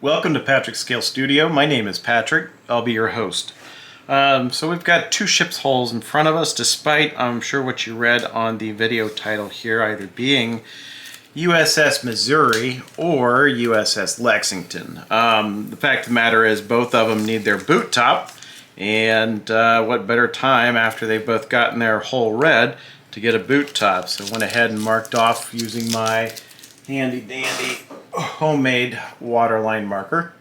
Welcome to Patrick's Scale Studio. My name is Patrick. I'll be your host. So we've got two ship's hulls in front of us, despite I'm sure what you read on the video title here either being USS Missouri or USS Lexington. The fact of the matter is both of them need their boot top, and what better time after they've both gotten their hull red to get a boot top. So I went ahead and marked off using my handy dandy homemade waterline marker.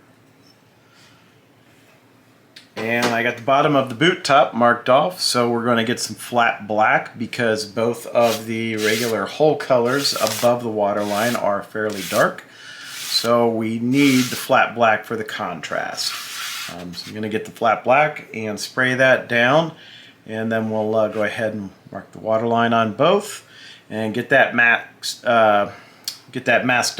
And I got the bottom of the boot top marked off, so we're going to get some flat black because both of the regular hull colors above the waterline are fairly dark. So we need the flat black for the contrast. So I'm going to get the flat black and spray that down, and then we'll go ahead and mark the waterline on both and get that masked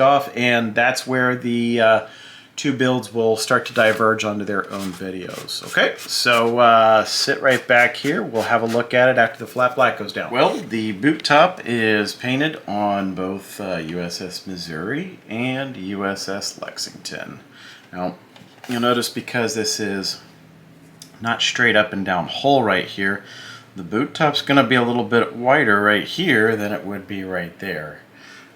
off, and that's where the two builds will start to diverge onto their own videos. Okay, so sit right back here. We'll have a look at it after the flat black goes down. Well, the boot top is painted on both USS Missouri and USS Lexington. Now, you'll notice because this is not straight up and down hull right here, the boot top's going to be a little bit wider right here than it would be right there.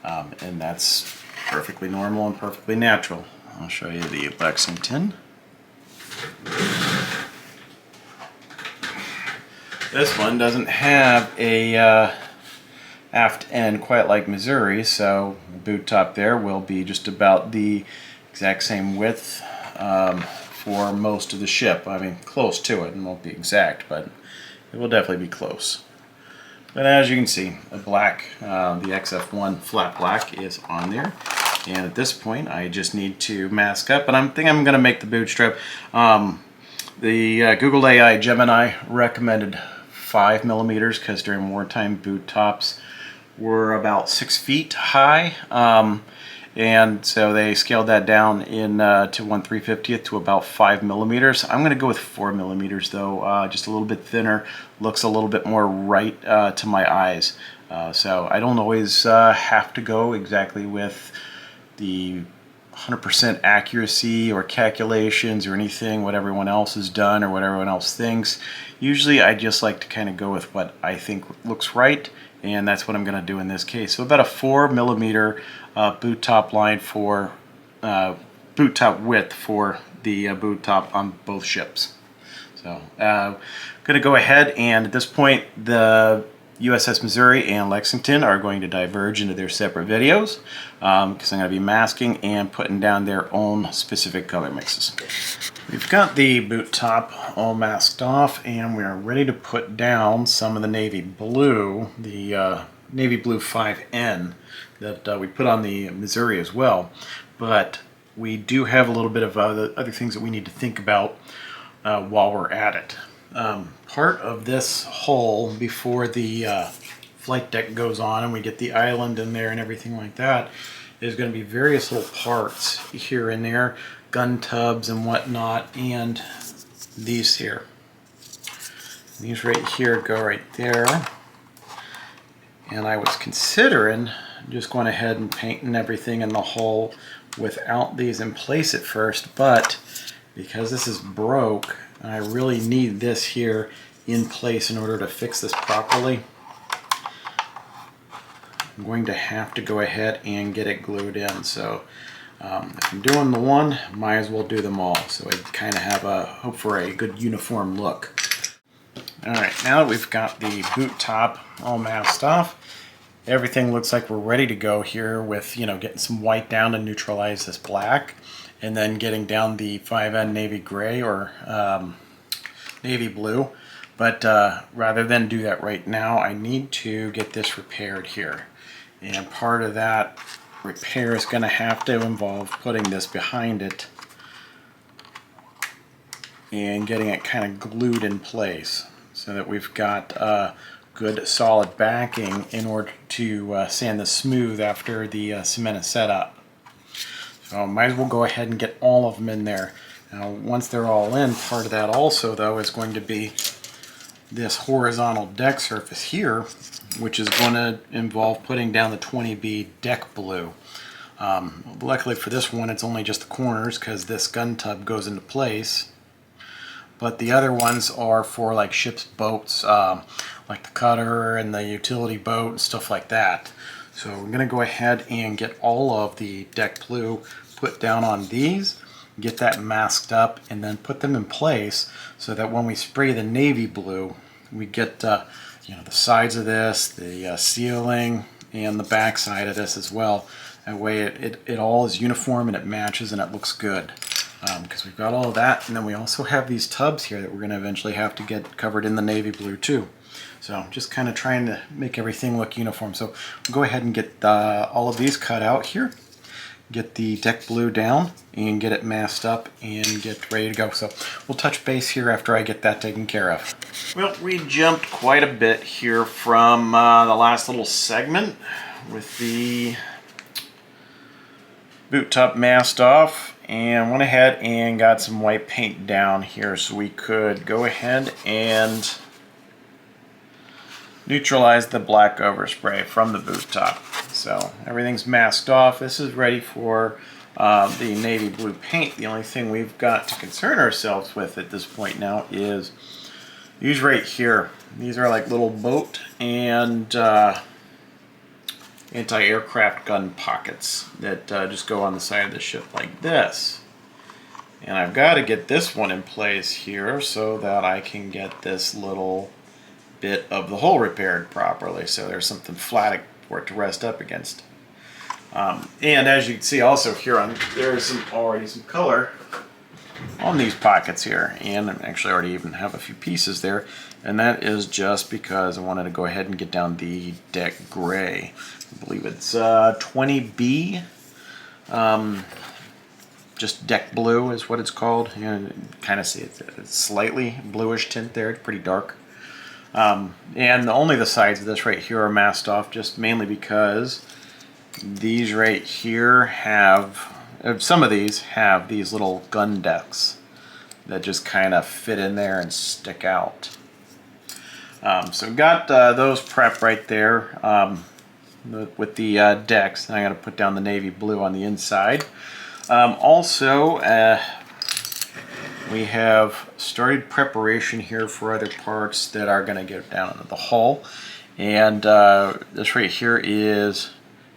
And that's perfectly normal and perfectly natural. I'll show you the Lexington. This one doesn't have a aft end quite like Missouri, so the boot top there will be just about the exact same width for most of the ship. I mean, close to it, and won't be exact, but it will definitely be close. But as you can see, the black, the XF1 flat black is on there. And at this point, I just need to mask up, and I think I'm going to make the boot strip. The Google AI Gemini recommended 5mm because during wartime boot tops were about 6 feet high. And so they scaled that down in to 1/350th to about 5mm. I'm going to go with 4mm though, just a little bit thinner, looks a little bit more right to my eyes. So I don't always have to go exactly with the 100% accuracy or calculations or anything what everyone else has done or what everyone else thinks. Usually I just like to kind of go with what I think looks right, and that's what I'm going to do in this case. So about a 4mm boot top line for boot top width for the boot top on both ships. So I'm going to go ahead, and at this point the USS Missouri and Lexington are going to diverge into their separate videos because I'm going to be masking and putting down their own specific color mixes. We've got the boot top all masked off, and we are ready to put down some of the navy blue, the navy blue 5N that we put on the Missouri as well. But we do have a little bit of other things that we need to think about while we're at it. Part of this hull before the flight deck goes on and we get the island in there and everything like that is going to be various little parts here and there, gun tubs and whatnot, and these here. These right here go right there. And I was considering just going ahead and painting everything in the hull without these in place at first, but because this is broke, I really need this here in place in order to fix this properly. I'm going to have to go ahead and get it glued in. So if I'm doing the one, might as well do them all. So I kind of have a hope for a good uniform look. All right, now that we've got the boot top all masked off, everything looks like we're ready to go here with, getting some white down to neutralize this black, and then getting down the 5N navy gray or navy blue. But rather than do that right now, I need to get this repaired here. And part of that repair is going to have to involve putting this behind it and getting it kind of glued in place so that we've got good solid backing in order to sand this smooth after the cement is set up. So might as well go ahead and get all of them in there. Now once they're all in, part of that also though is going to be this horizontal deck surface here, which is going to involve putting down the 20B deck blue. Luckily for this one, it's only just the corners because this gun tub goes into place. But the other ones are for like ships, boats, like the cutter and the utility boat and stuff like that. So we're going to go ahead and get all of the deck blue put down on these, get that masked up, and then put them in place so that when we spray the navy blue, we get you know, the sides of this, the ceiling, and the back side of this as well. That way it all is uniform and it matches and it looks good. Because we've got all of that, and then we also have these tubs here that we're going to eventually have to get covered in the navy blue too. So just kind of trying to make everything look uniform. So we'll go ahead and get all of these cut out here, get the deck blue down, and get it masked up and get ready to go. So we'll touch base here after I get that taken care of. Well, we jumped quite a bit here from the last little segment with the boot top masked off, and went ahead and got some white paint down here so we could go ahead and neutralize the black overspray from the boot top. So everything's masked off. This is ready for the navy blue paint. The only thing we've got to concern ourselves with at this point now is these right here. These are like little boat and anti-aircraft gun pockets that just go on the side of the ship like this. And I've got to get this one in place here so that I can get this little bit of the hole repaired properly, so there's something flat for it to rest up against. And as you can see also here, there's already some color on these pockets here, and I actually already even have a few pieces there, and that is just because I wanted to go ahead and get down the deck gray. I believe it's 20B, just deck blue is what it's called. You kind of see it's slightly bluish tint there, it's pretty dark. And only the sides of this right here are masked off, just mainly because these right here have, some of these have these little gun decks that just kind of fit in there and stick out. So got those prepped right there with the decks, and I got to put down the navy blue on the inside. Also, we have started preparation here for other parts that are going to get down into the hull, and this right here is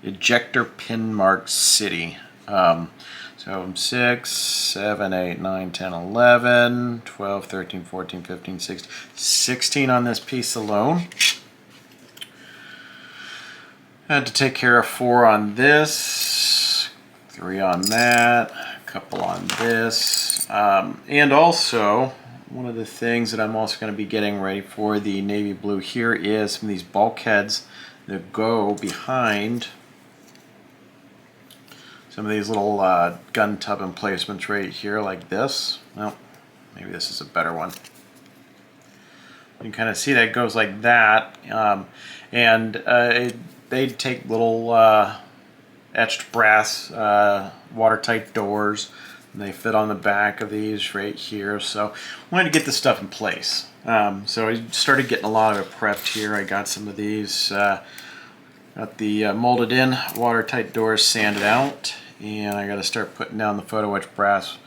ejector pin mark city. So 6, 7, 8, 9, 10, 11, 12, 13, 14, 15, 16, 16 on this piece alone. Had to take care of 4 on this, 3 on that, a couple on this, and also one of the things that I'm also going to be getting ready for the navy blue here is some of these bulkheads that go behind some of these little gun tub emplacements right here like this. Well, maybe this is a better one. You can kind of see that it goes like that, and they take little etched brass watertight doors, and they fit on the back of these right here. So I wanted to get this stuff in place. So I started getting a lot of it prepped here. I got some of these, got the molded in watertight doors sanded out, and I got to start putting down the photo etched brass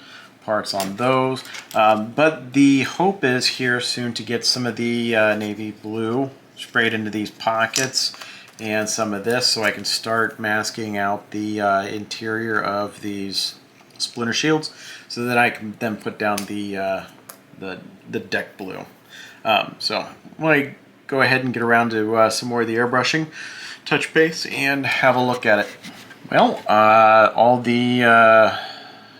parts on those. But the hope is here soon to get some of the navy blue sprayed into these pockets and some of this, so I can start masking out the interior of these splinter shields, so that I can then put down the deck blue. So when I go ahead and get around to some more of the airbrushing, touch base and have a look at it. Well, all the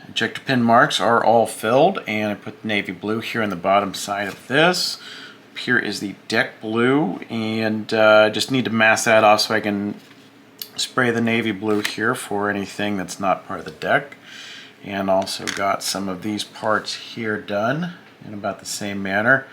ejector pin marks are all filled, and I put the navy blue here on the bottom side of this. Here is the deck blue, and just need to mask that off so I can spray the navy blue here for anything that's not part of the deck. And also got some of these parts here done in about the same manner.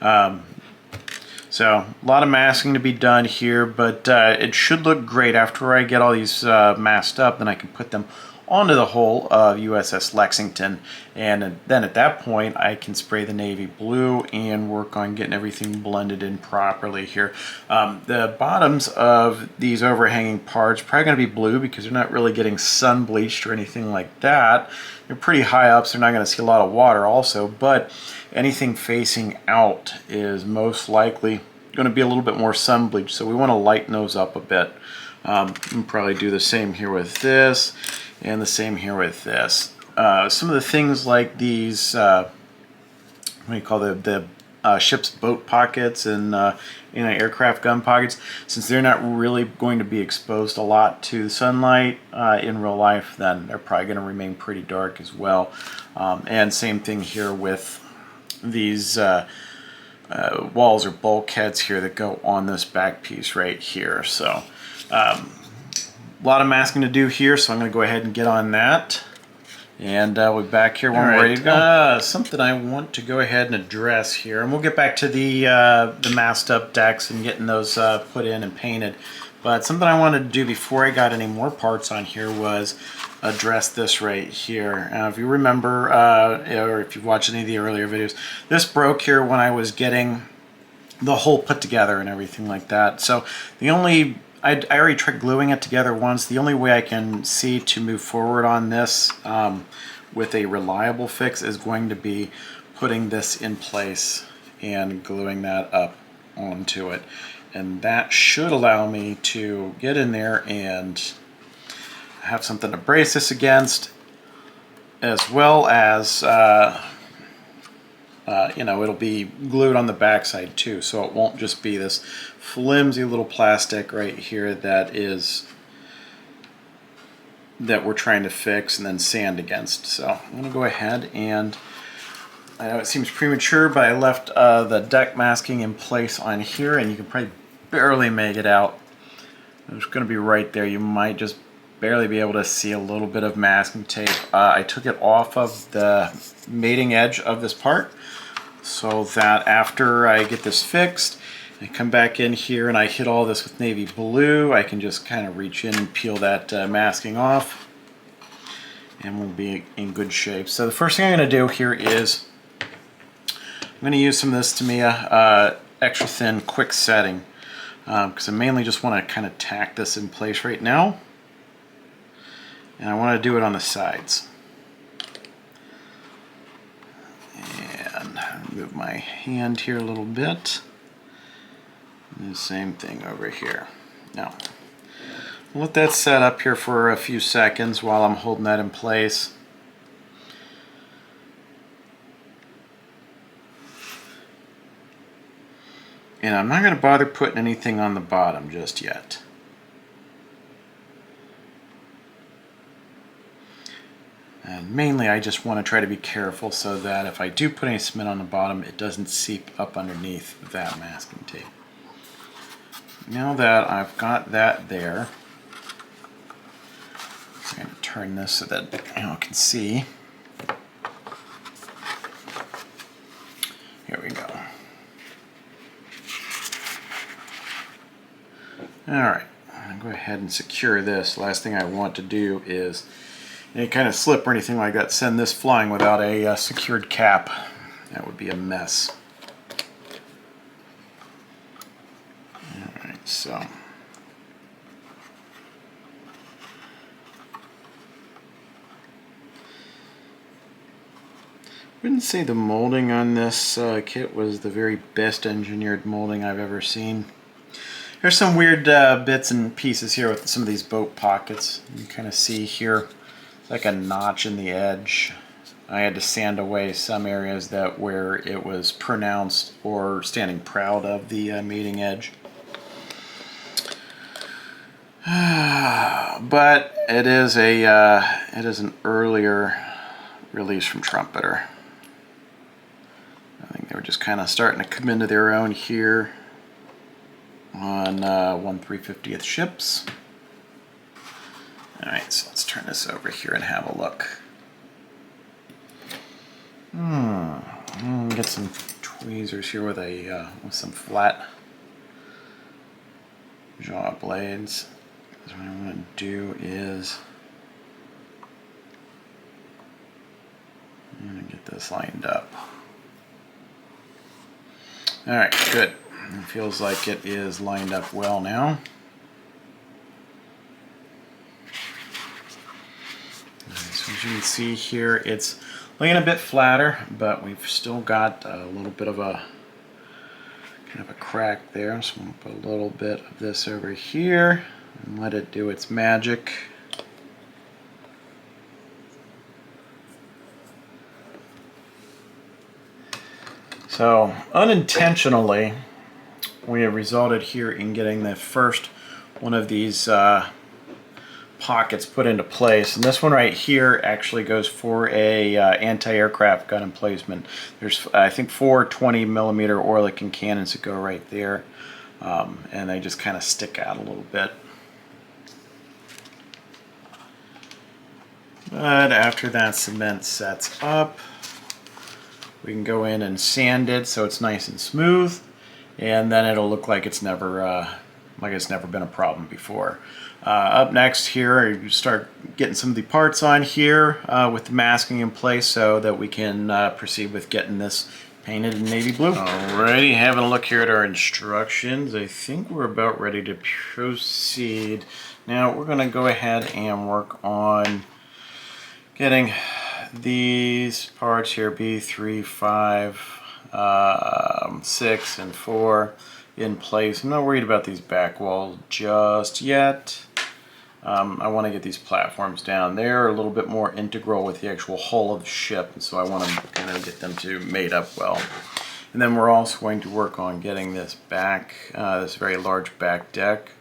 So a lot of masking to be done here, but it should look great after I get all these masked up. Then I can put them onto the hull of USS Lexington, and then at that point I can spray the navy blue and work on getting everything blended in properly here. The bottoms of these overhanging parts are probably going to be blue because they're not really getting sun bleached or anything like that. They're pretty high up, so they're not going to see a lot of water also, but anything facing out is most likely going to be a little bit more sun bleached, so we want to lighten those up a bit. We'll probably do the same here with this, and the same here with this. Some of the things like these, what do you call the ship's boat pockets and aircraft gun pockets, since they're not really going to be exposed a lot to sunlight in real life, then they're probably going to remain pretty dark as well. And same thing here with these walls or bulkheads here that go on this back piece right here. So a lot of masking to do here, so I'm going to go ahead and get on that. And we're back here when we're ready to go. Something I want to go ahead and address here, and we'll get back to the masked up decks and getting those put in and painted. But something I wanted to do before I got any more parts on here was address this right here. If you remember, or if you've watched any of the earlier videos, this broke here when I was getting the hull put together and everything like that. So the only I already tried gluing it together once. The only way I can see to move forward on this with a reliable fix is going to be putting this in place and gluing that up onto it. And that should allow me to get in there and have something to brace this against, as well as it'll be glued on the backside too, so it won't just be this flimsy little plastic right here that we're trying to fix and then sand against. So I'm going to go ahead, and I know it seems premature, but I left the deck masking in place on here, and you can probably barely make it out. It's going to be right there. You might just barely be able to see a little bit of masking tape. I took it off of the mating edge of this part, so that after I get this fixed, I come back in here and I hit all this with navy blue, I can just kind of reach in and peel that masking off, and we'll be in good shape. So the first thing I'm going to do here is I'm going to use some of this Tamiya extra thin quick setting, because I mainly just want to kind of tack this in place right now, and I want to do it on the sides. Move my hand here a little bit. And the same thing over here. Now, I'll let that set up here for a few seconds while I'm holding that in place. And I'm not going to bother putting anything on the bottom just yet. And mainly I just want to try to be careful so that if I do put any cement on the bottom, it doesn't seep up underneath that masking tape. Now that I've got that there, I'm going to turn this so that you can see. Here we go. Alright, I'm going to go ahead and secure this. Last thing I want to do is any kind of slip or anything like that, send this flying without a secured cap. That would be a mess. Alright, so wouldn't say the molding on this kit was the very best engineered molding I've ever seen. There's some weird bits and pieces here with some of these boat pockets. You can kind of see here like a notch in the edge. I had to sand away some areas where it was pronounced or standing proud of the mating edge. But it is an earlier release from Trumpeter. I think they were just kind of starting to come into their own here on 1/350th ships. Alright, so let's turn this over here and have a look. Get some tweezers here with some flat jaw blades. So what I'm going to do is And get this lined up. All right, good. It feels like it is lined up well now. So as you can see here, it's laying a bit flatter, but we've still got a little bit of a kind of a crack there. So I'm going to put a little bit of this over here and let it do its magic. So unintentionally, we have resulted here in getting the first one of these pockets put into place, and this one right here actually goes for a anti-aircraft gun emplacement. There's I think 4 20mm Oerlikon cannons that go right there, and they just kind of stick out a little bit. But after that cement sets up, we can go in and sand it so it's nice and smooth, and then it'll look like it's never been a problem before. Up next here, you start getting some of the parts on here with the masking in place so that we can proceed with getting this painted in navy blue. Alrighty, having a look here at our instructions, I think we're about ready to proceed. Now we're going to go ahead and work on getting these parts here, B3, 5, 6, and 4 in place. I'm not worried about these back walls just yet. I want to get these platforms down. They're a little bit more integral with the actual hull of the ship, and so I want to kind of get them to mate up well. And then we're also going to work on getting this back, this very large back deck,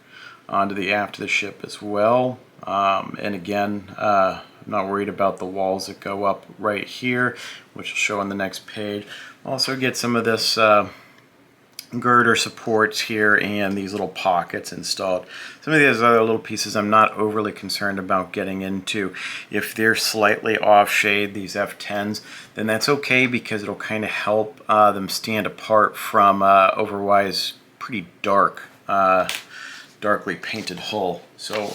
onto the aft of the ship as well. And again, I'm not worried about the walls that go up right here, which will show on the next page. Also get some of this girder supports here and these little pockets installed. Some of these other little pieces I'm not overly concerned about getting into. If they're slightly off shade, these F10s, then that's okay because it'll kind of help them stand apart from otherwise pretty dark, darkly painted hull. So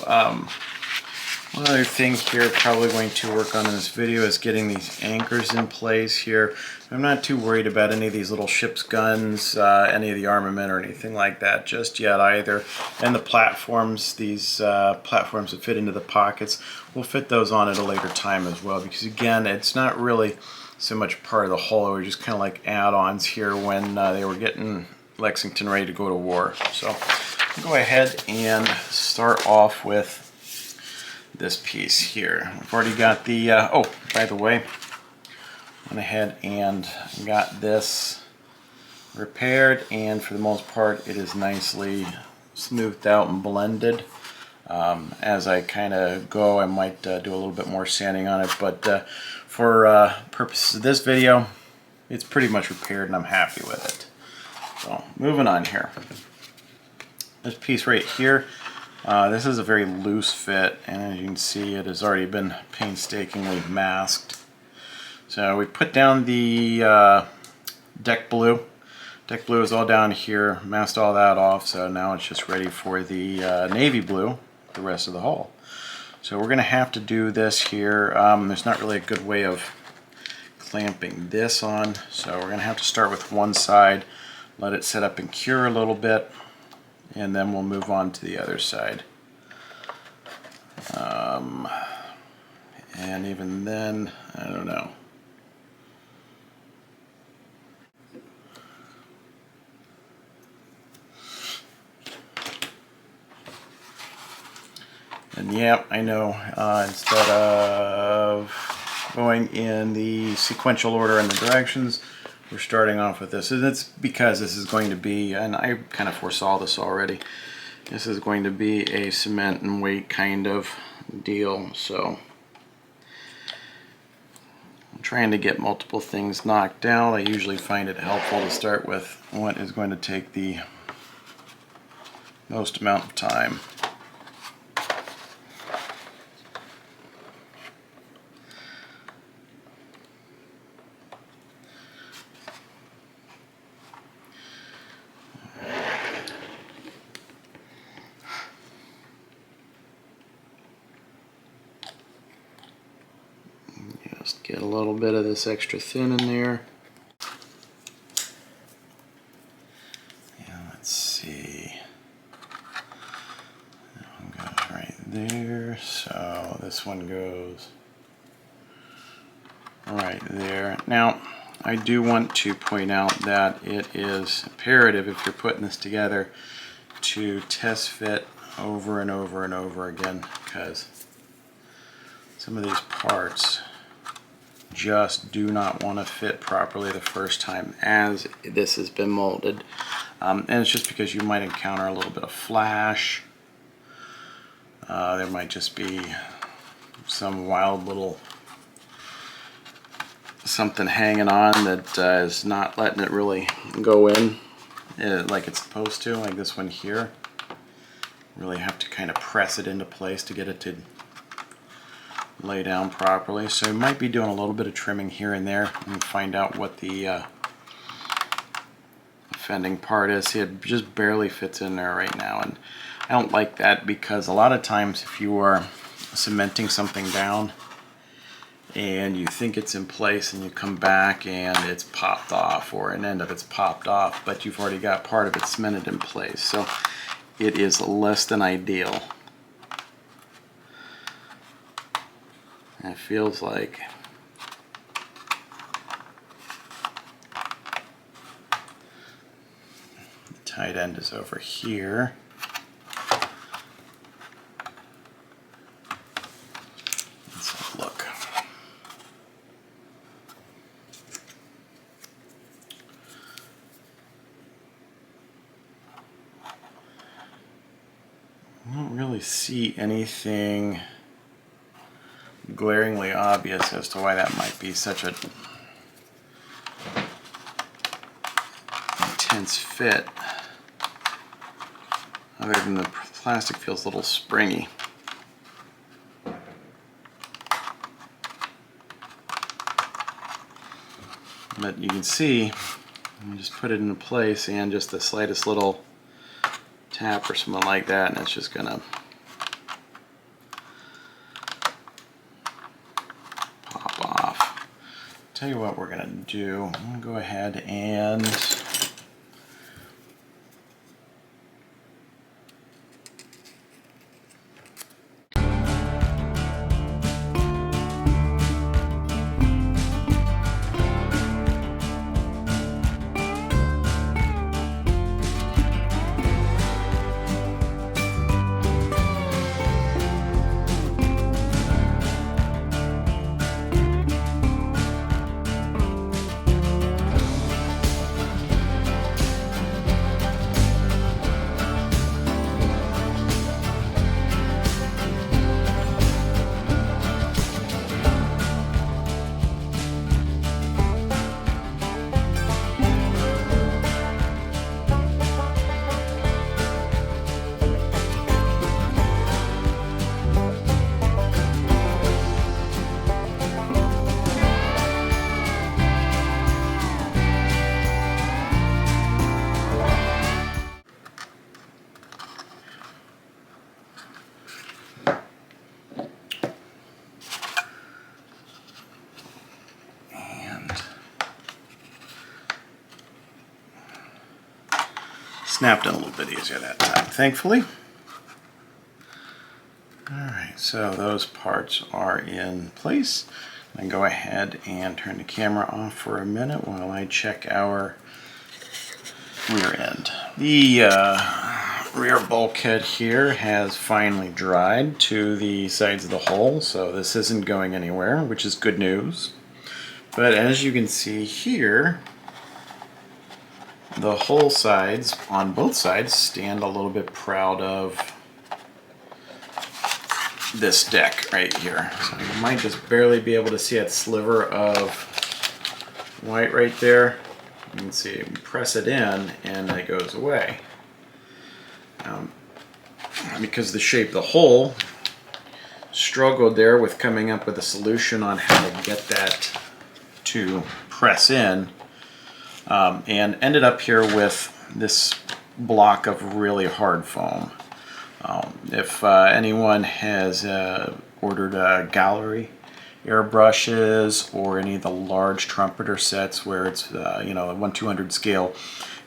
one other thing here probably going to work on in this video is getting these anchors in place here. I'm not too worried about any of these little ship's guns, any of the armament or anything like that just yet either. And the platforms, these platforms that fit into the pockets, we'll fit those on at a later time as well, because again, it's not really so much part of the hull. We're just kind of like add-ons here when they were getting Lexington ready to go to war. So I'll go ahead and start off with this piece here. We've already got the, oh, by the way, went ahead and got this repaired, and for the most part it is nicely smoothed out and blended. As I kind of go, I might do a little bit more sanding on it, but for purposes of this video, it's pretty much repaired and I'm happy with it. So moving on here. This piece right here, this is a very loose fit, and as you can see, it has already been painstakingly masked. So we put down the deck blue. Deck blue is all down here, masked all that off, so now it's just ready for the navy blue, the rest of the hull. So we're going to have to do this here. There's not really a good way of clamping this on, so we're going to have to start with one side, let it set up and cure a little bit, and then we'll move on to the other side. And even then, I don't know. And yeah, I know, instead of going in the sequential order and the directions, we're starting off with this. And it's because this is going to be, and I kind of foresaw this already, this is going to be a cement and weight kind of deal. So I'm trying to get multiple things knocked out. I usually find it helpful to start with what is going to take the most amount of time. Just get a little bit of this extra thin in there. And let's see. That one goes right there. So this one goes right there. Now, I do want to point out that it is imperative, if you're putting this together, to test fit over and over and over again, because some of these parts just do not want to fit properly the first time as this has been molded. And it's just because you might encounter a little bit of flash. There might just be some wild little something hanging on that is not letting it really go in like it's supposed to, like this one here. Really have to kind of press it into place to get it to lay down properly. So you might be doing a little bit of trimming here and there and find out what the offending part is. See, it just barely fits in there right now, and I don't like that, because a lot of times if you are cementing something down and you think it's in place and you come back and it's popped off, or an end of it's popped off, but you've already got part of it cemented in place. So it is less than ideal. And it feels like the tight end is over here. Let's have a look. I don't really see anything glaringly obvious as to why that might be such an intense fit, other than the plastic feels a little springy. But you can see, you just put it into place, and just the slightest little tap or something like that, and it's just gonna pop off. Tell you what we're gonna do. I'm gonna go ahead and snapped in a little bit easier that time, thankfully. Alright, so those parts are in place. I can go ahead and turn the camera off for a minute while I check our rear end. The rear bulkhead here has finally dried to the sides of the hull, so this isn't going anywhere, which is good news. But as you can see here, the hull sides on both sides stand a little bit proud of this deck right here. So you might just barely be able to see that sliver of white right there. You can see, you press it in and it goes away. Because the shape of the hole, struggled there with coming up with a solution on how to get that to press in, and ended up here with this block of really hard foam. If anyone has ordered a gallery airbrushes or any of the large Trumpeter sets where it's you know, a 1/200 scale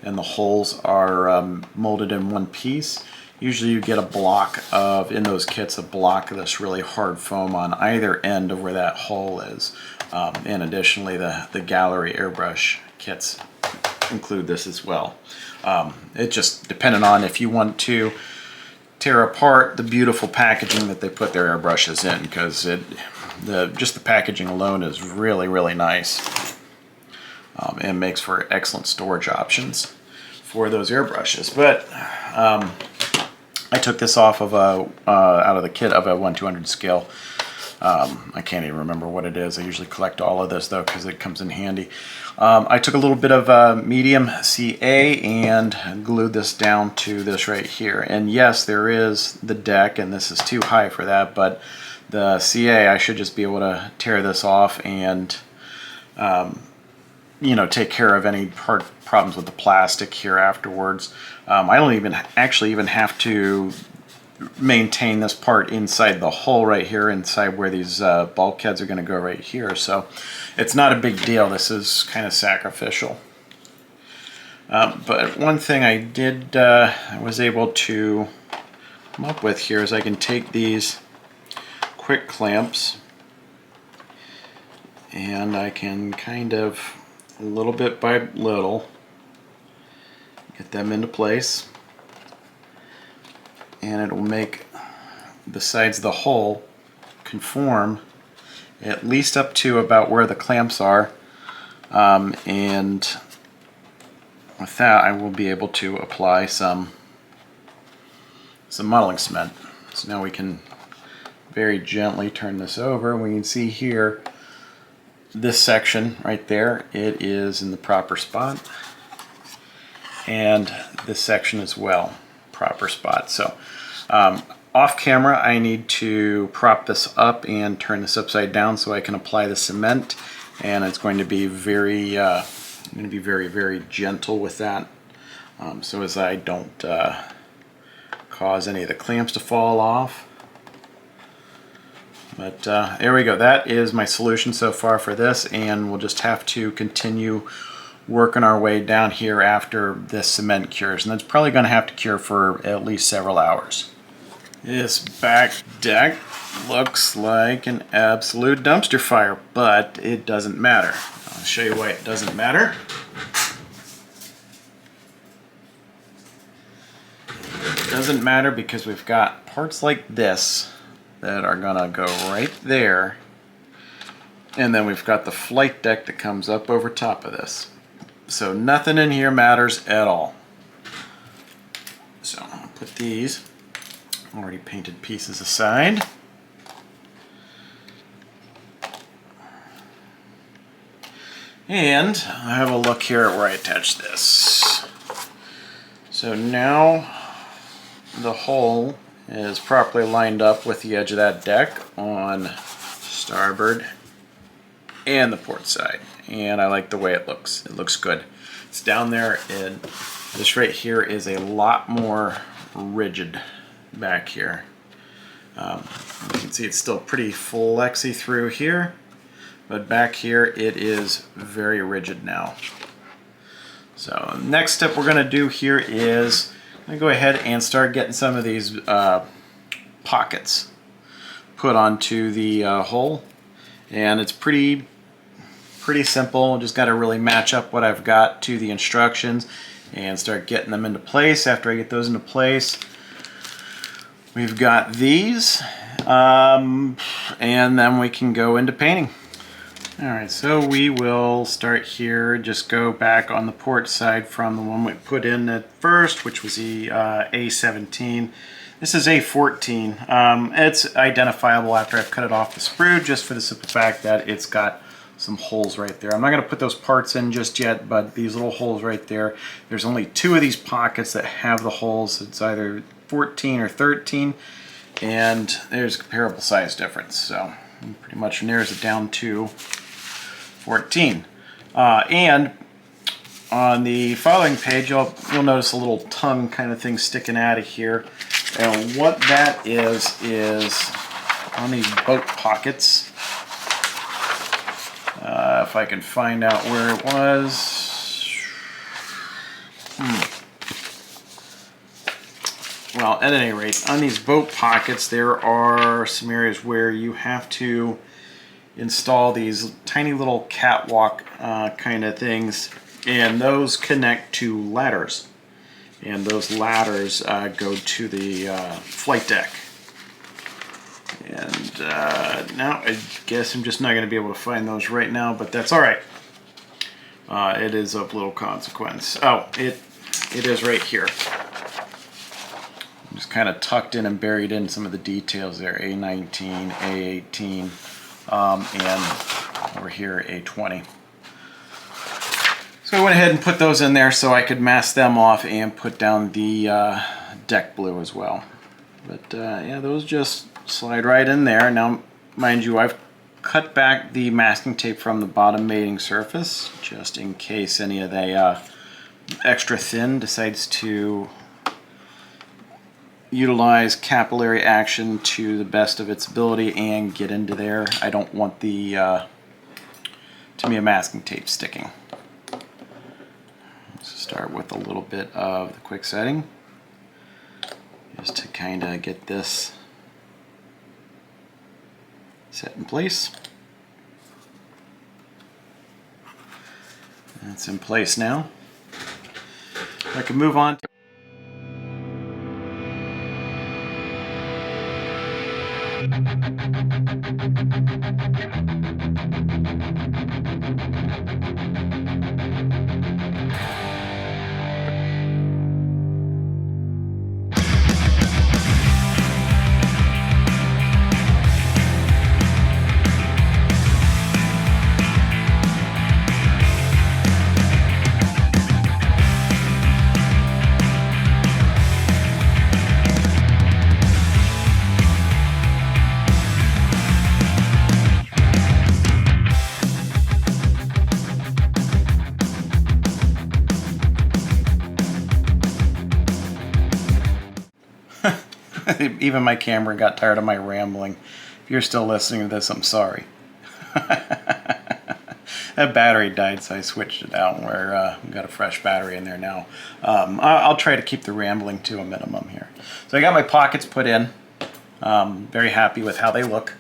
and the holes are molded in one piece. Usually you get a block of, in those kits, a block of this really hard foam on either end of where that hole is. And additionally, the gallery airbrush kits include this as well. It just depending on if you want to tear apart the beautiful packaging that they put their airbrushes in, because just the packaging alone is really, really nice. And makes for excellent storage options for those airbrushes. But I took this off of out of the kit of a 1/200 scale. I can't even remember what it is. I usually collect all of this though because it comes in handy. I took a little bit of medium CA and glued this down to this right here. And yes, there is the deck, and this is too high for that, but the CA, I should just be able to tear this off and you know, take care of any problems with the plastic here afterwards. I don't even have to maintain this part inside the hole right here, inside where these bulkheads are going to go right here. So it's not a big deal. This is kind of sacrificial. But one thing I did, I was able to come up with here is I can take these quick clamps and I can kind of, little bit by little, get them into place, and it'll make the sides of the hole conform at least up to about where the clamps are, and with that I will be able to apply some modeling cement. So now we can very gently turn this over. We can see here this section right there, it is in the proper spot, and this section as well, proper spot. So off camera I need to prop this up and turn this upside down so I can apply the cement, and it's going to be very very gentle with that, so as I don't cause any of the clamps to fall off. But there we go. That is my solution so far for this, and we'll just have to continue working our way down here after this cement cures, and that's probably going to have to cure for at least several hours. This back deck looks like an absolute dumpster fire, but it doesn't matter. I'll show you why it doesn't matter. It doesn't matter because we've got parts like this that are gonna go right there, and then we've got the flight deck that comes up over top of this. So nothing in here matters at all. So I'll put these already painted pieces aside. And I have a look here at where I attach this. So now the hole is properly lined up with the edge of that deck on starboard and the port side, and I like the way it looks. It looks good. It's down there, and this right here is a lot more rigid back here. You can see it's still pretty flexy through here, but back here it is very rigid now. So next step we're going to do here is I'm going to go ahead and start getting some of these pockets put onto the hole, and it's pretty simple. Just got to really match up what I've got to the instructions and start getting them into place. After I get those into place, we've got these, and then we can go into painting. Alright, so we will start here, just go back on the port side from the one we put in at first, which was the A17. This is A14. It's identifiable after I've cut it off the sprue, just for the simple fact that it's got some holes right there. I'm not going to put those parts in just yet, but these little holes right there, there's only 2 of these pockets that have the holes. It's either 14 or 13, and there's a comparable size difference. So pretty much narrows it down to 14. And on the following page, you'll notice a little tongue kind of thing sticking out of here. And what that is on these boat pockets, if I can find out where it was. Well, at any rate, on these boat pockets, there are some areas where you have to install these tiny little catwalk kind of things, and those connect to ladders. And those ladders go to the flight deck. And now I guess I'm just not going to be able to find those right now, but that's all right. It is of little consequence. Oh, it is right here. Just kind of tucked in and buried in some of the details there. A19, A18, and over here A20. So I went ahead and put those in there so I could mask them off and put down the deck blue as well. But yeah, those just slide right in there. Now, mind you, I've cut back the masking tape from the bottom mating surface just in case any of the extra thin decides to utilize capillary action to the best of its ability and get into there. I don't want the Tamiya masking tape sticking. Let's start with a little bit of the quick setting just to kind of get this set in place. That's in place now. I can move on to even my camera got tired of my rambling. If you're still listening to this, I'm sorry. That battery died, so I switched it out. We've got a fresh battery in there now. I'll try to keep the rambling to a minimum here. So I got my pockets put in. Very happy with how they look.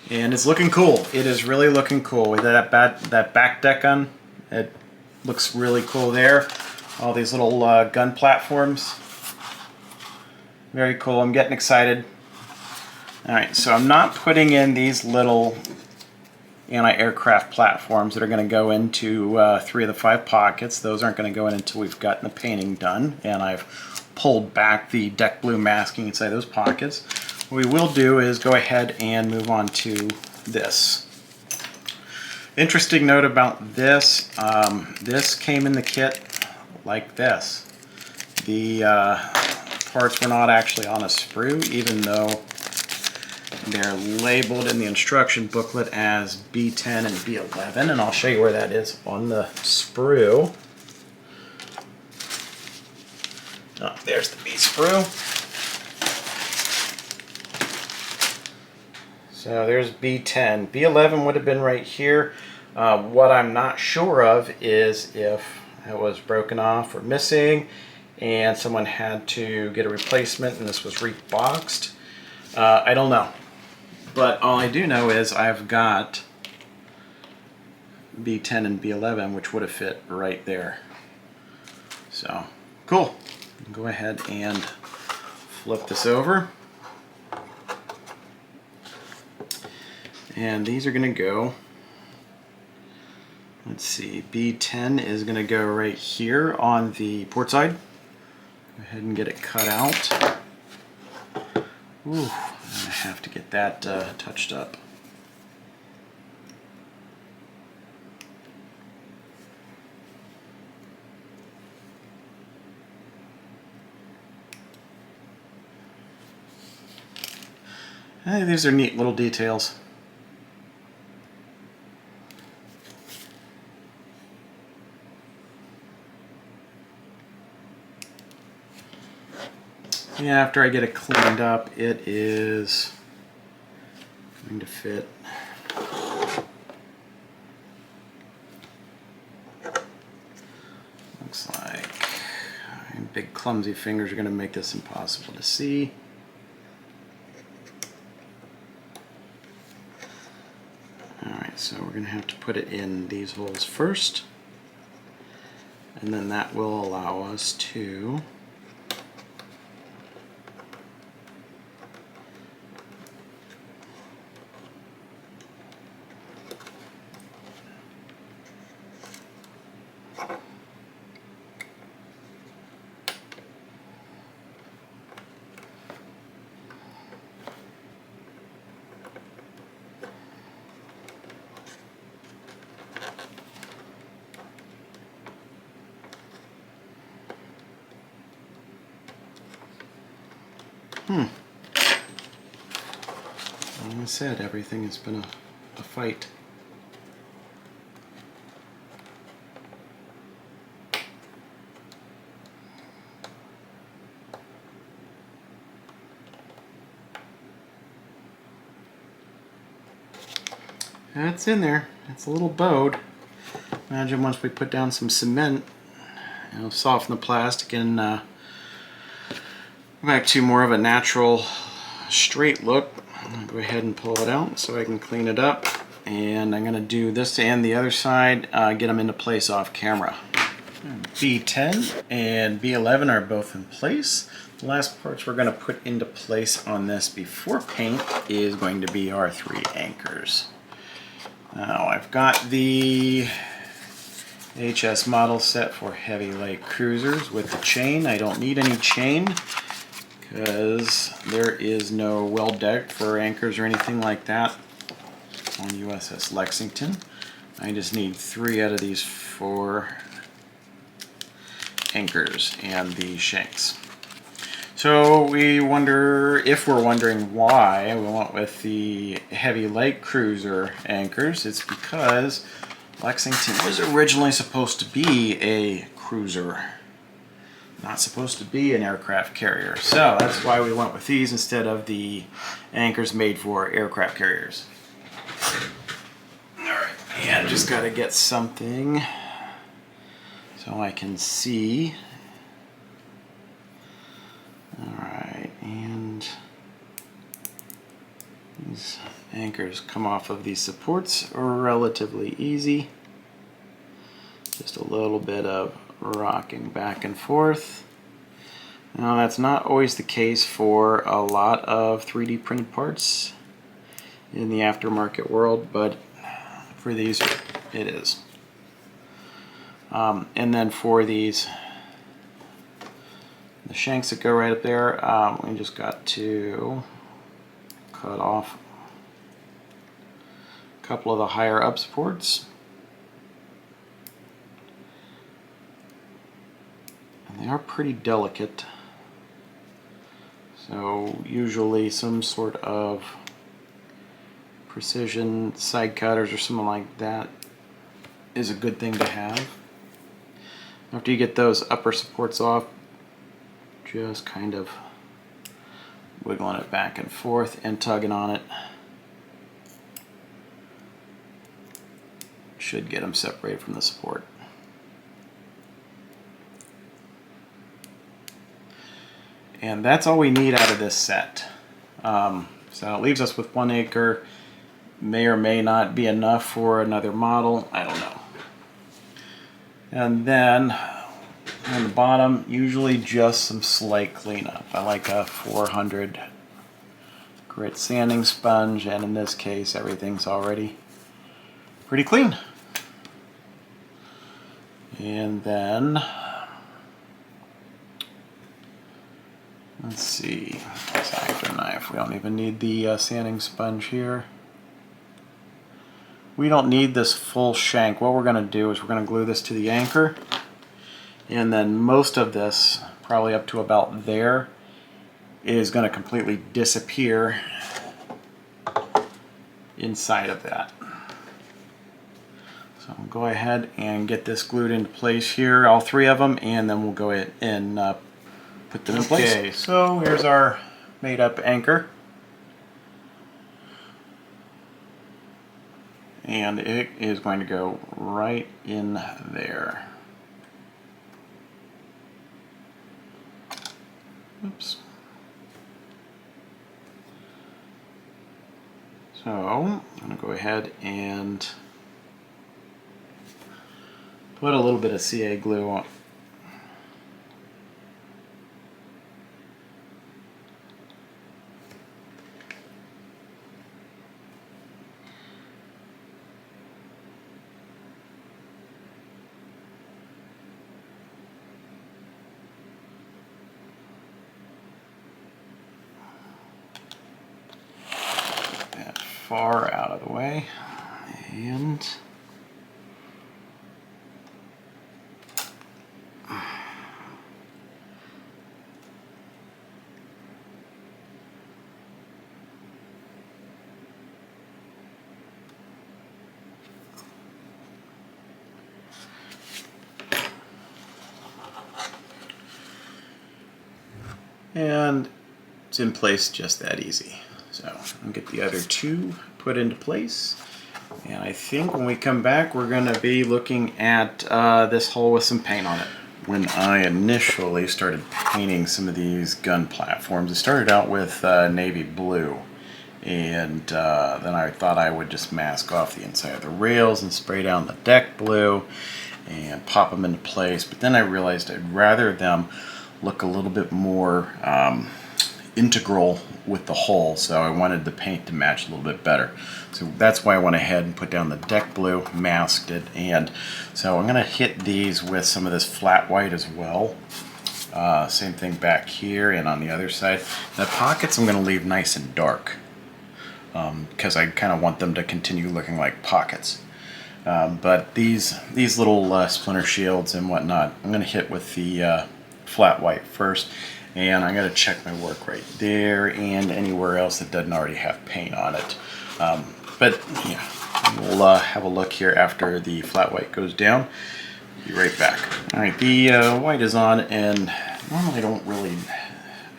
And it's looking cool. It is really looking cool with that back deck on. It looks really cool there. All these little gun platforms. Very cool. I'm getting excited. All right, so I'm not putting in these little anti-aircraft platforms that are going to go into 3 of the 5 pockets. Those aren't going to go in until we've gotten the painting done, and I've pulled back the deck blue masking inside those pockets. What we will do is go ahead and move on to this. Interesting note about this, this came in the kit like this. The parts were not actually on a sprue, even though they're labeled in the instruction booklet as B10 and B11, and I'll show you where that is on the sprue. Oh, there's the B sprue. So there's B10. B11 would have been right here. What I'm not sure of is if it was broken off or missing and someone had to get a replacement and this was reboxed. I don't know. But all I do know is I've got B10 and B11, which would have fit right there. So, cool. Go ahead and flip this over. And these are going to go, let's see, B10 is going to go right here on the port side. Go ahead and get it cut out. Ooh, I'm going to have to get that touched up. Hey, these are neat little details. Yeah, after I get it cleaned up, it is going to fit. Looks like big clumsy fingers are going to make this impossible to see. Alright, so we're going to have to put it in these holes first, and then that will allow us to Like I said, everything has been a fight. That's in there. It's a little bowed. Imagine once we put down some cement, it'll soften the plastic and go back to more of a natural straight look. I'm going to go ahead and pull it out so I can clean it up. And I'm going to do this and the other side, get them into place off camera. B10 and B11 are both in place. The last parts we're going to put into place on this before paint is going to be our 3 anchors. Now I've got the HS model set for heavy light cruisers with the chain. I don't need any chain because there is no well deck for anchors or anything like that on USS Lexington. I just need 3 out of these 4 anchors and the shanks. So we're wondering why we went with the heavy light cruiser anchors. It's because Lexington was originally supposed to be a cruiser, not supposed to be an aircraft carrier. So that's why we went with these instead of the anchors made for aircraft carriers. Alright, and just gotta get something so I can see. Alright, and these anchors come off of these supports relatively easy. Just a little bit of rocking back and forth. Now that's not always the case for a lot of 3D printed parts in the aftermarket world, but for these it is. And then for these, the shanks that go right up there, we just got to cut off a couple of the higher up supports. And they are pretty delicate. So usually some sort of precision side cutters or something like that is a good thing to have. After you get those upper supports off, just kind of wiggling it back and forth and tugging on it should get them separated from the support. And that's all we need out of this set. So it leaves us with 1 anchor. May or may not be enough for another model, I don't know. And then on the bottom, usually just some slight cleanup. I like a 400 grit sanding sponge, and in this case everything's already pretty clean. And then let's see, X-Acto knife. We don't even need the sanding sponge here. We don't need this full shank. What we're going to do is we're going to glue this to the anchor, and then most of this, probably up to about there, is going to completely disappear inside of that. So we'll go ahead and get this glued into place here, all 3 of them, and then we'll go ahead and put put them in place. Okay, so here's our made up anchor. And it is going to go right in there. Oops. So I'm going to go ahead and put a little bit of CA glue on. That far out of the way, and it's in place just that easy. So I'll get the other two put into place. And I think when we come back, we're going to be looking at this hull with some paint on it. When I initially started painting some of these gun platforms, it started out with navy blue. And then I thought I would just mask off the inside of the rails and spray down the deck blue and pop them into place. But then I realized I'd rather them look a little bit more integral with the hull, so I wanted the paint to match a little bit better. So that's why I went ahead and put down the deck blue, masked it, and so I'm going to hit these with some of this flat white as well. Same thing back here and on the other side. The pockets I'm going to leave nice and dark because I kind of want them to continue looking like pockets. But these little splinter shields and whatnot, I'm going to hit with the flat white first, and I'm going to check my work right there and anywhere else that doesn't already have paint on it. But yeah, we'll have a look here after the flat white goes down. Be right back. All right, the white is on, and normally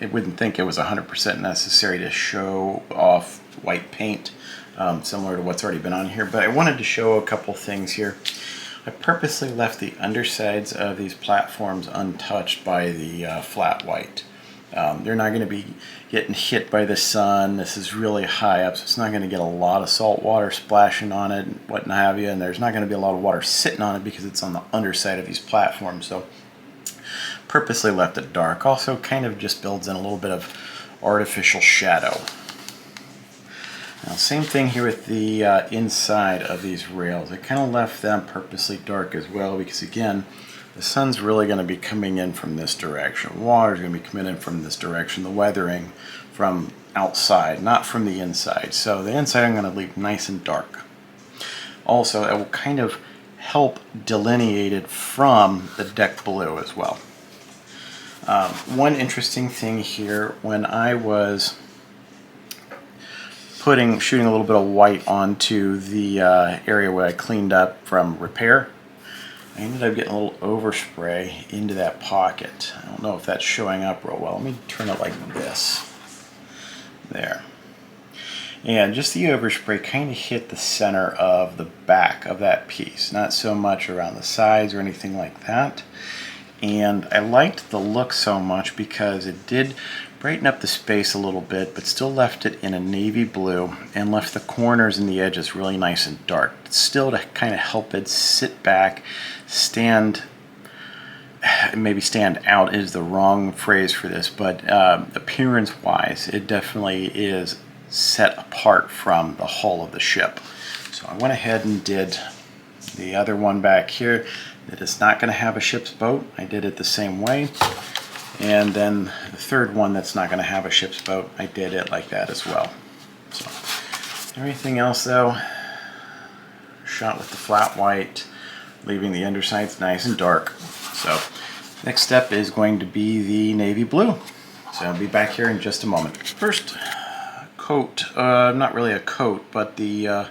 I wouldn't think it was 100% necessary to show off white paint, similar to what's already been on here, but I wanted to show a couple things here. I purposely left the undersides of these platforms untouched by the flat white. They're not going to be getting hit by the sun. This is really high up, so it's not going to get a lot of salt water splashing on it and what have you, and there's not going to be a lot of water sitting on it because it's on the underside of these platforms. So purposely left it dark. Also kind of just builds in a little bit of artificial shadow. Now, same thing here with the inside of these rails. I kind of left them purposely dark as well because, again, the sun's really going to be coming in from this direction. Water's going to be coming in from this direction. The weathering from outside, not from the inside. So the inside I'm going to leave nice and dark. Also, it will kind of help delineate it from the deck blue as well. One interesting thing here, when I was shooting a little bit of white onto the area where I cleaned up from repair, I ended up getting a little overspray into that pocket. I don't know if that's showing up real well. Let me turn it like this. There. And just the overspray kind of hit the center of the back of that piece, not so much around the sides or anything like that. And I liked the look so much because it did brighten up the space a little bit, but still left it in a navy blue and left the corners and the edges really nice and dark. Still to kind of help it sit back, maybe stand out is the wrong phrase for this, but appearance-wise, it definitely is set apart from the hull of the ship. So I went ahead and did the other one back here that is not going to have a ship's boat. I did it the same way. And then the third one that's not going to have a ship's boat, I did it like that as well. So everything else though, shot with the flat white, leaving the undersides nice and dark. So next step is going to be the navy blue. So I'll be back here in just a moment. First coat, not really a coat, but the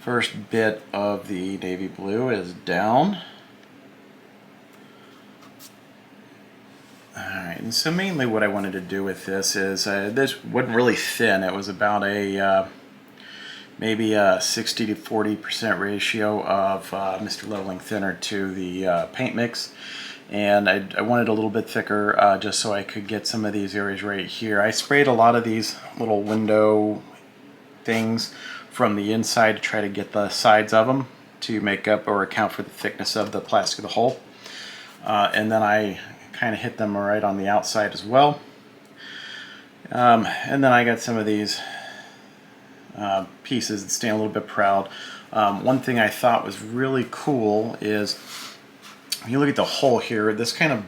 first bit of the navy blue is down. Alright, and so mainly what I wanted to do with this is, this wasn't really thin. It was about a maybe a 60 to 40% ratio of Mr. Leveling Thinner to the paint mix. And I wanted a little bit thicker just so I could get some of these areas right here. I sprayed a lot of these little window things from the inside to try to get the sides of them to make up or account for the thickness of the plastic of the hull. And then I kind of hit them right on the outside as well. And then I got some of these pieces that stand a little bit proud. One thing I thought was really cool is, if you look at the hole here, this kind of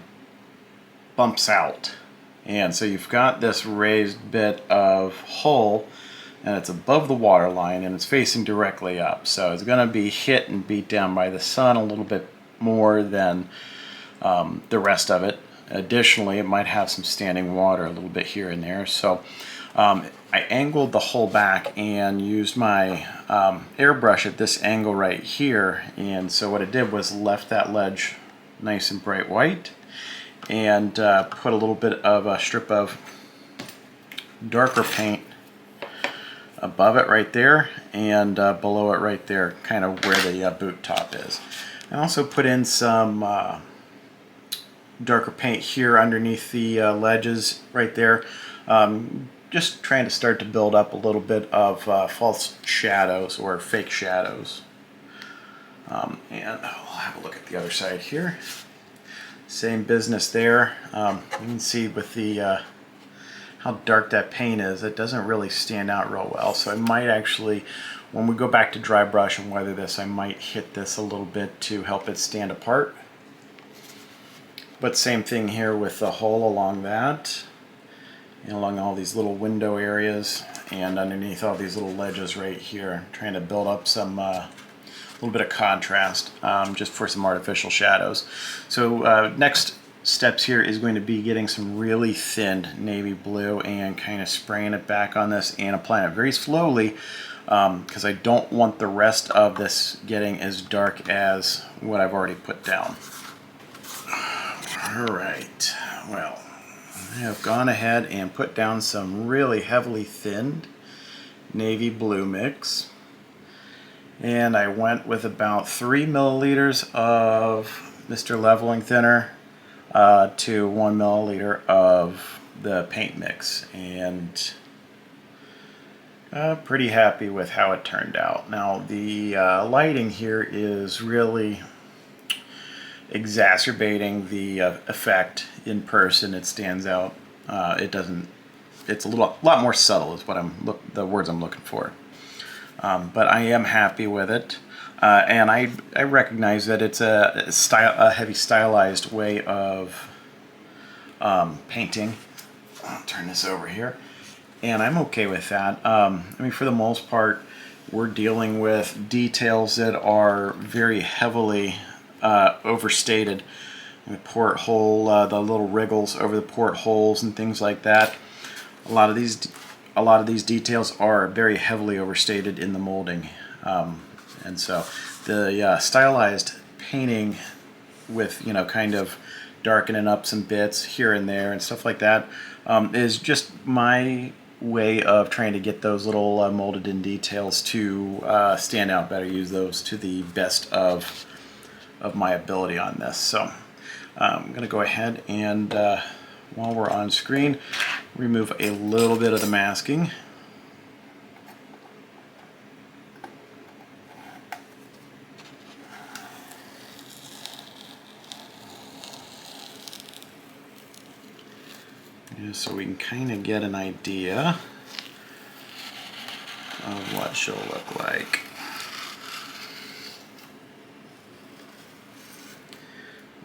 bumps out. And so you've got this raised bit of hull, and it's above the water line, and it's facing directly up. So it's going to be hit and beat down by the sun a little bit more than the rest of it. Additionally, it might have some standing water a little bit here and there. So I angled the hull back and used my airbrush at this angle right here. And so what it did was left that ledge nice and bright white, and put a little bit of a strip of darker paint above it right there, and below it right there, kind of where the boot top is. I also put in some darker paint here underneath the ledges right there, just trying to start to build up a little bit of false shadows or fake shadows. And we'll have a look at the other side here. Same business there. You can see with the how dark that paint is, it doesn't really stand out real well. So I might actually, when we go back to dry brush and weather this, I might hit this a little bit to help it stand apart. But same thing here with the hole along that, and along all these little window areas, and underneath all these little ledges right here, trying to build up some little bit of contrast, just for some artificial shadows. So next steps here is going to be getting some really thin navy blue and kind of spraying it back on this and applying it very slowly, because I don't want the rest of this getting as dark as what I've already put down. Alright, well, I have gone ahead and put down some really heavily thinned navy blue mix. And I went with about 3 milliliters of Mr. Leveling Thinner to 1 milliliter of the paint mix, and pretty happy with how it turned out. Now the lighting here is really exacerbating the effect in person. It stands out. It doesn't. It's a lot more subtle is what the words I'm looking for. But I am happy with it, and I recognize that it's a heavy stylized way of painting. I'll turn this over here, and I'm okay with that. I mean, for the most part, we're dealing with details that are very heavily overstated. The porthole, the little wriggles over the portholes and things like that. A lot of these details are very heavily overstated in the molding, and so the stylized painting with, you know, kind of darkening up some bits here and there and stuff like that is just my way of trying to get those little molded in details to stand out better, use those to the best of my ability on this. So I'm going to go ahead and while we're on screen, remove a little bit of the masking. Just so we can kind of get an idea of what she'll look like.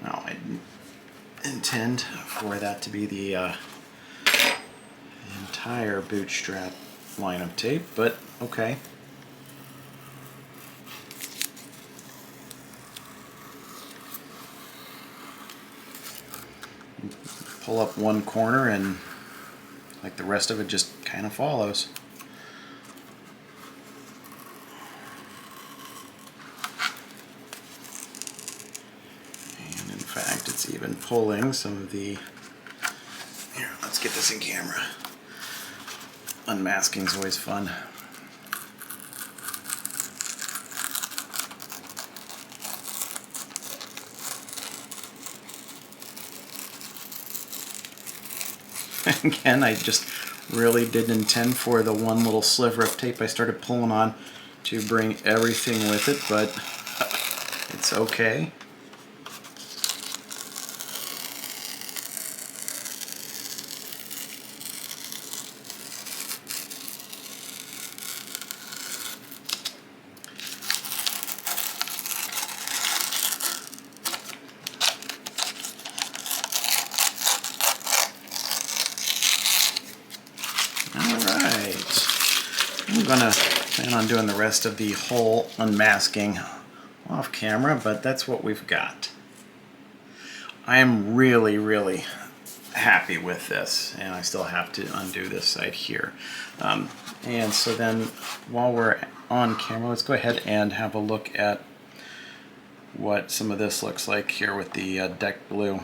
Now, I intend for that to be the entire bootstrap line of tape, but okay. Pull up one corner and like the rest of it just kind of follows. And in fact, it's even pulling some of the let's get this in camera. Unmasking is always fun. Again, I just really didn't intend for the one little sliver of tape I started pulling on to bring everything with it, but it's okay. I'm gonna plan on doing the rest of the whole unmasking off camera, but that's what we've got. I am really happy with this, and I still have to undo this side here. And so then while we're on camera, let's go ahead and have a look at what some of this looks like here with the deck blue.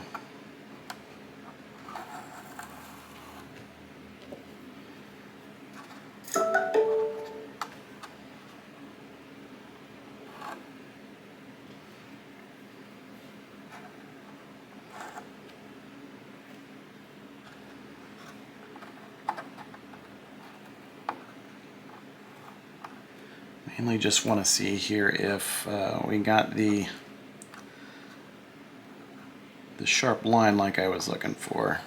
Mainly just want to see here if we got the sharp line like I was looking for.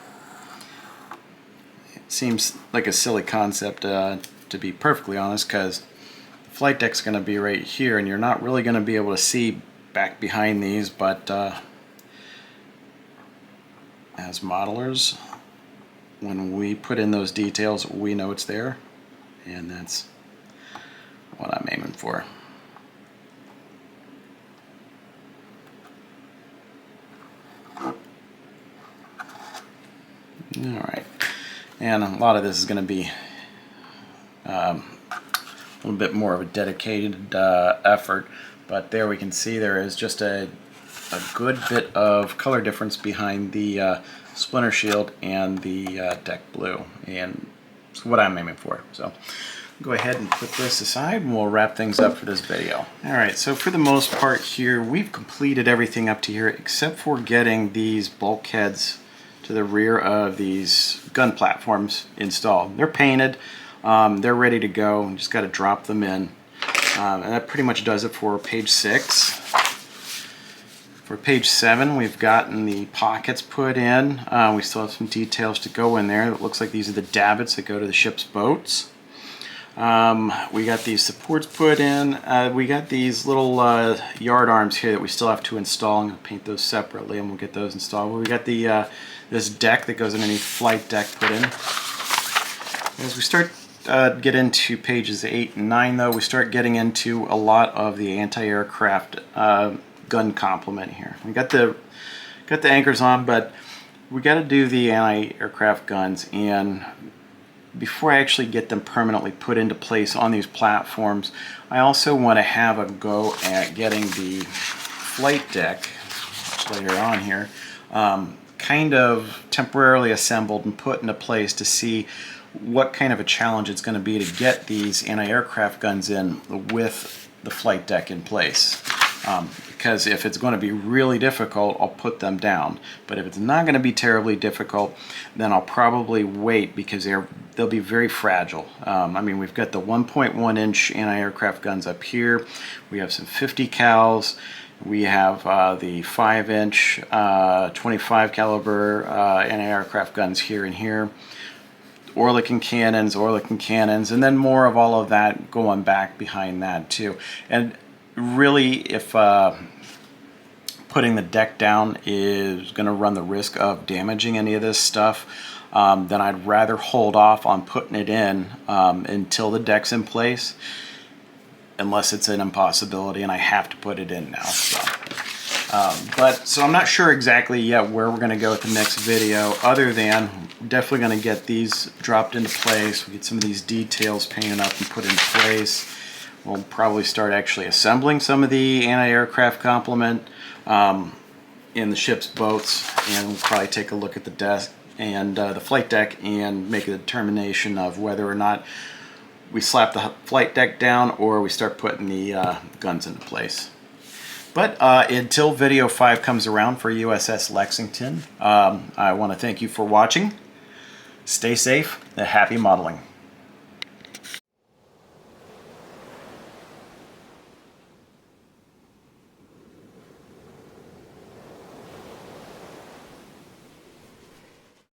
It seems like a silly concept to be perfectly honest, because the flight deck's going to be right here and you're not really going to be able to see back behind these, but as modelers, when we put in those details, we know it's there, and that's what I'm aiming for. Alright, and a lot of this is going to be a little bit more of a dedicated effort, but there we can see there is just a good bit of color difference behind the splinter shield and the deck blue, and it's what I'm aiming for. So go ahead and put this aside and we'll wrap things up for this video. Alright, so for the most part here, we've completed everything up to here except for getting these bulkheads to the rear of these gun platforms installed. They're painted, they're ready to go, you just got to drop them in. And that pretty much does it for page 6. For page 7, we've gotten the pockets put in. We still have some details to go in there. It looks like these are the davits that go to the ship's boats. We got these supports put in. We got these little yard arms here that we still have to install. I'm going to paint those separately and we'll get those installed. We got the this deck that goes underneath flight deck put in. As we start get into pages 8 and 9 though, we start getting into a lot of the anti-aircraft gun complement here. We got the anchors on, but we got to do the anti-aircraft guns, and before I actually get them permanently put into place on these platforms, I also want to have a go at getting the flight deck, later on here, kind of temporarily assembled and put into place to see what kind of a challenge it's going to be to get these anti-aircraft guns in with the flight deck in place. Because if it's going to be really difficult, I'll put them down. But if it's not going to be terribly difficult, then I'll probably wait, because they'll be very fragile. I mean, we've got the 1.1 inch anti-aircraft guns up here. We have some 50 cals. We have the 5 inch 25 caliber anti-aircraft guns here and here. Oerlikon cannons, and then more of all of that going back behind that too. And really, if putting the deck down is going to run the risk of damaging any of this stuff, then I'd rather hold off on putting it in until the deck's in place, unless it's an impossibility and I have to put it in now. So I'm not sure exactly yet where we're going to go with the next video, other than we're definitely going to get these dropped into place. We get some of these details painted up and put in place. We'll probably start actually assembling some of the anti-aircraft complement in the ship's boats, and we'll probably take a look at the deck and the flight deck and make a determination of whether or not we slap the flight deck down or we start putting the guns into place. But until video 5 comes around for USS Lexington, I want to thank you for watching. Stay safe and happy modeling.